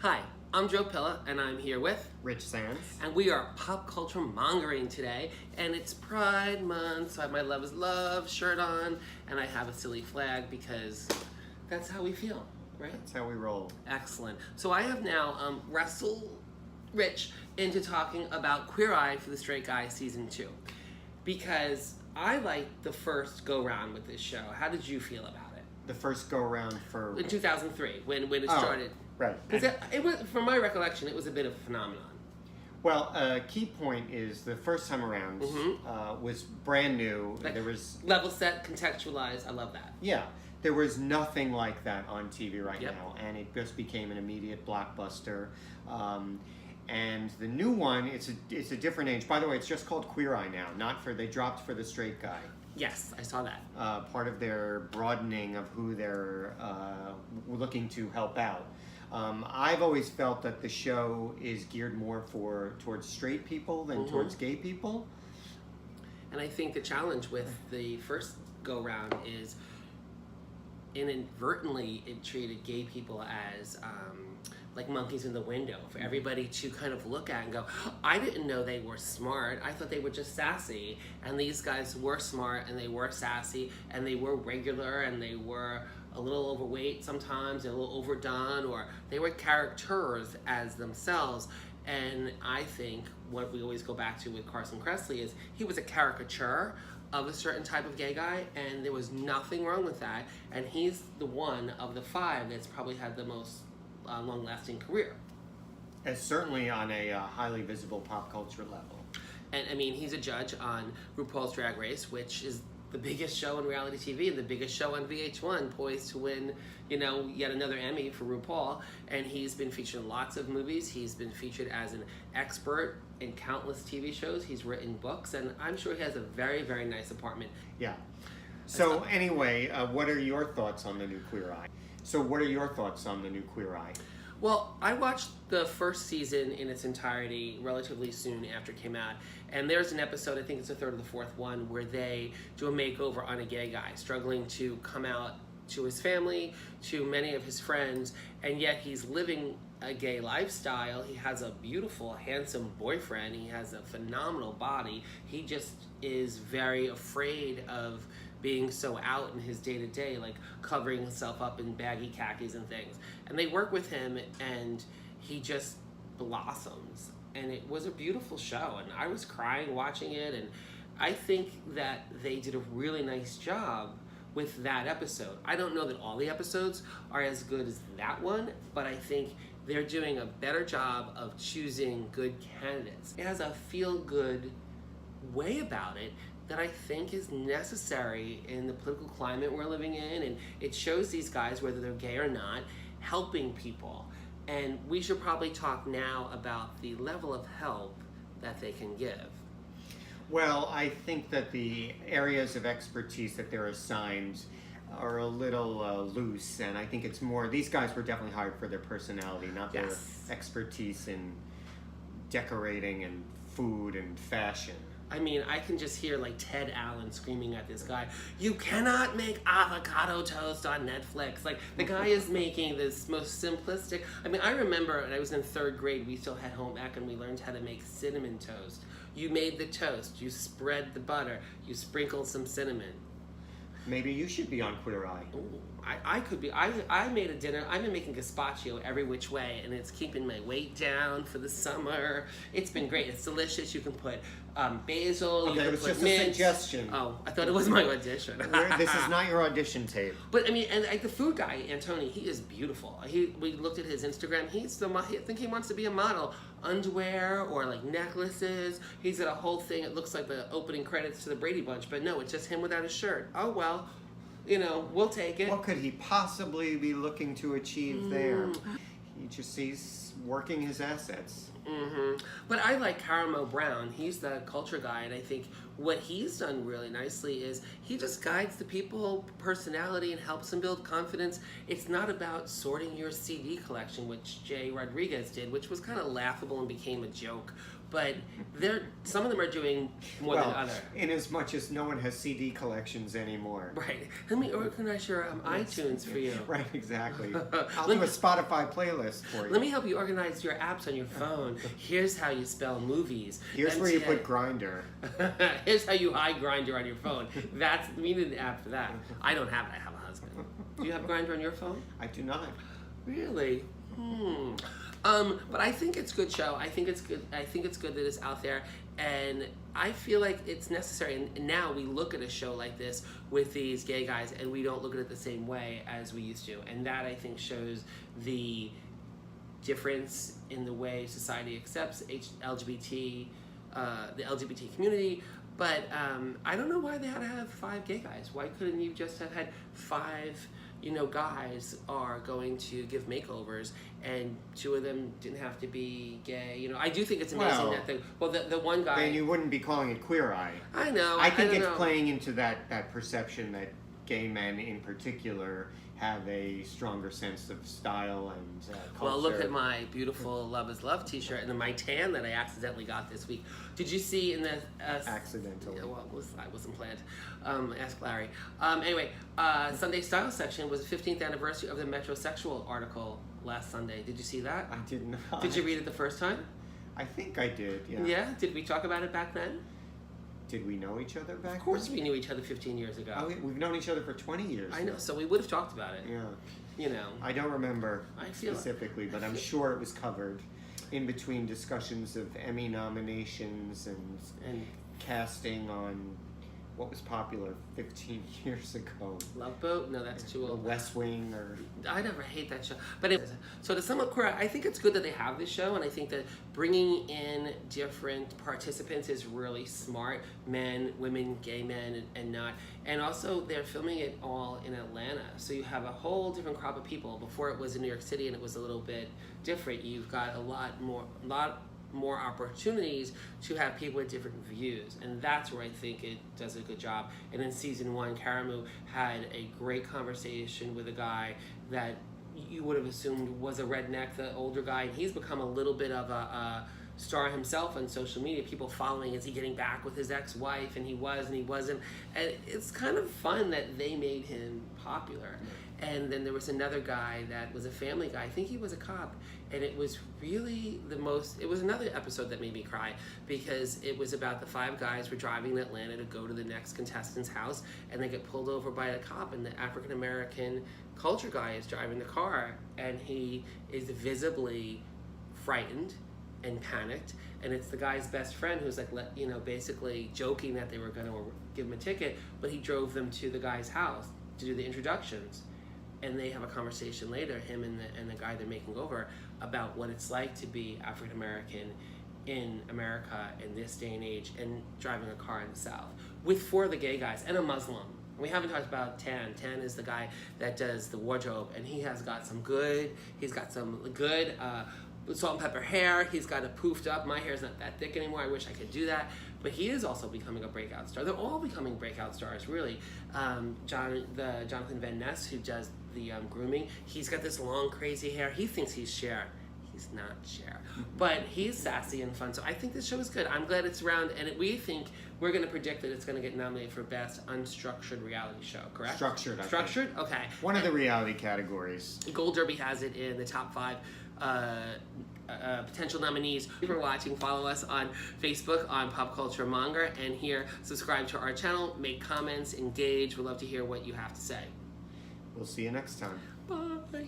Hi, I'm Joe Pilla, and I'm here with Rich Sands. and we are pop culture mongering today, and it's Pride Month, so I have my Love is Love shirt on, and I have a silly flag because that's how we feel, right? That's how we roll. Excellent. So I have now wrestled Rich into talking about Queer Eye for the Straight Guy Season 2, because I liked the first go-round with this show. How did you feel about it? The first go-round for... In 2003, when it started. Right. Because it was, from my recollection, it was a bit of a phenomenon. Well, a key point is the first time around was brand new. Like, there was... Level set, contextualized, I love that. Yeah. There was nothing like that on TV right Yep. now, and it just became an immediate blockbuster. And the new one, it's a different age. By the way, it's just called Queer Eye now, they dropped for the Straight Guy. Yes, I saw that. Part of their broadening of who they're looking to help out. I've always felt that the show is geared more towards straight people than towards gay people. And I think the challenge with the first go-round is inadvertently it treated gay people as like monkeys in the window for everybody to kind of look at and go, I didn't know they were smart. I thought they were just sassy. And these guys were smart and they were sassy and they were regular and they were a little overweight sometimes, a little overdone, or they were characters as themselves. And I think what we always go back to with Carson Kressley is he was a caricature of a certain type of gay guy, and there was nothing wrong with that. And he's the one of the five that's probably had the most long-lasting career. And certainly on a highly visible pop culture level. And I mean, he's a judge on RuPaul's Drag Race, which is the biggest show in reality TV and the biggest show on VH1, poised to win, yet another Emmy for RuPaul. And he's been featured in lots of movies. He's been featured as an expert in countless TV shows. He's written books, and I'm sure he has a very, very nice apartment. Yeah. So anyway, what are your thoughts on the new Queer Eye? Well, I watched the first season in its entirety relatively soon after it came out, and there's an episode, I think it's the third or the fourth one, where they do a makeover on a gay guy struggling to come out to his family, to many of his friends, and yet he's living a gay lifestyle. He has a beautiful, handsome boyfriend. He has a phenomenal body. He just is very afraid of being so out in his day-to-day, like covering himself up in baggy khakis and things. And they work with him, and he just blossoms. And it was a beautiful show, and I was crying watching it, and I think that they did a really nice job with that episode. I don't know that all the episodes are as good as that one, but I think they're doing a better job of choosing good candidates. It has a feel-good way about it that I think is necessary in the political climate we're living in, and it shows these guys, whether they're gay or not, helping people. And we should probably talk now about the level of help that they can give. Well, I think that the areas of expertise that they're assigned are a little loose, and I think it's more, these guys were definitely hired for their personality, not their expertise in decorating and food and fashion. I mean, I can just hear like Ted Allen screaming at this guy, you cannot make avocado toast on Netflix. Like, the guy is making this most simplistic. I mean, I remember when I was in third grade, we still had home ec and we learned how to make cinnamon toast. You made the toast, you spread the butter, you sprinkled some cinnamon. Maybe you should be on Queer Eye. Ooh, I could be. I made a dinner. I've been making gazpacho every which way, and it's keeping my weight down for the summer. It's been great. It's delicious. You can put basil. Okay, you it can was put just mint. a suggestion. Oh, I thought it was my audition. This is not your audition tape. But I mean, and like the food guy, Antoni, he is beautiful. We looked at his Instagram. I think he wants to be a model. Underwear or like necklaces. He's got a whole thing. It looks like the opening credits to the Brady Bunch, but no, it's just him without his shirt. Oh well. We'll take it. What could he possibly be looking to achieve there? He's working his assets. But I like Caramo Brown. He's the culture guy, and I think what he's done really nicely is he just guides the people, personality, and helps them build confidence. It's not about sorting your CD collection, which Jay Rodriguez did, which was kind of laughable and became a joke. but some of them are doing more than others. In as much as no one has CD collections anymore. Right. Let me organize your iTunes for you. Right, exactly. I'll do a Spotify playlist for you. Let me help you organize your apps on your phone. Here's how you spell movies. Here's where you put Grindr. Here's how you hide Grindr on your phone. We need an app for that. I don't have it. I have a husband. Do you have Grindr on your phone? I do not. Really? But I think it's a good show. I think it's good. I think it's good that it's out there, and I feel like it's necessary. And now we look at a show like this with these gay guys, and we don't look at it the same way as we used to. And that, I think, shows the difference in the way society accepts LGBT, the LGBT community. But I don't know why they had to have 5 gay guys. Why couldn't you just have had 5? Guys are going to give makeovers, and 2 of them didn't have to be gay. I do think it's amazing that the one guy. Then you wouldn't be calling it Queer Eye. I know. I think it's playing into that perception that gay men in particular have a stronger sense of style and culture. Well, look at my beautiful Love is Love t-shirt and then my tan that I accidentally got this week. Did you see in the... accidentally. Well, I wasn't planned. Ask Larry. Anyway, Sunday Style section was the 15th anniversary of the Metrosexual article last Sunday. Did you see that? I did not. Did you read it the first time? I think I did, yeah. Yeah? Did we talk about it back then? Did we know each other back then? Of course we knew each other 15 years ago. Oh, we've known each other for 20 years. I know, so we would have talked about it. Yeah. I don't remember specifically, but I'm sure it was covered in between discussions of Emmy nominations and casting on what was popular 15 years ago. Love Boat? No, that's too old. West Wing or... I never hate that show. But so to sum up Queer Eye, I think it's good that they have this show, and I think that bringing in different participants is really smart. Men, women, gay men, and not. And also, they're filming it all in Atlanta. So you have a whole different crop of people. Before it was in New York City and it was a little bit different. You've got a lot more opportunities to have people with different views, and that's where I think it does a good job. And in season 1, Karamu had a great conversation with a guy that you would have assumed was a redneck, the older guy, and he's become a little bit of a star himself on social media. People following, is he getting back with his ex-wife, and he was and he wasn't, and it's kind of fun that they made him popular. And then there was another guy that was a family guy. I think he was a cop. And it was really it was another episode that made me cry, because it was about the 5 guys were driving to Atlanta to go to the next contestant's house, and they get pulled over by a cop, and the African-American culture guy is driving the car, and he is visibly frightened and panicked, and it's the guy's best friend who's like, basically joking that they were going to give him a ticket, but he drove them to the guy's house to do the introductions. And they have a conversation later, him and the guy they're making over, about what it's like to be African American in America in this day and age, and driving a car in the South with 4 of the gay guys and a Muslim. We haven't talked about Tan. Tan is the guy that does the wardrobe, and he's got some good salt and pepper hair. He's got it poofed up. My hair's not that thick anymore. I wish I could do that. But he is also becoming a breakout star. They're all becoming breakout stars, really. Jonathan Van Ness, who does the grooming, he's got this long, crazy hair. He thinks he's Cher. He's not Cher. But he's sassy and fun. So I think this show is good. I'm glad it's around. And we're going to predict that it's going to get nominated for Best Unstructured Reality Show, correct? Structured, I Structured? think. Okay. One of the reality categories. Gold Derby has it in the top 5 potential nominees. If you're watching, follow us on Facebook on Pop Culture Monger, and here, subscribe to our channel, make comments, engage. We'd love to hear what you have to say. We'll see you next time. Bye.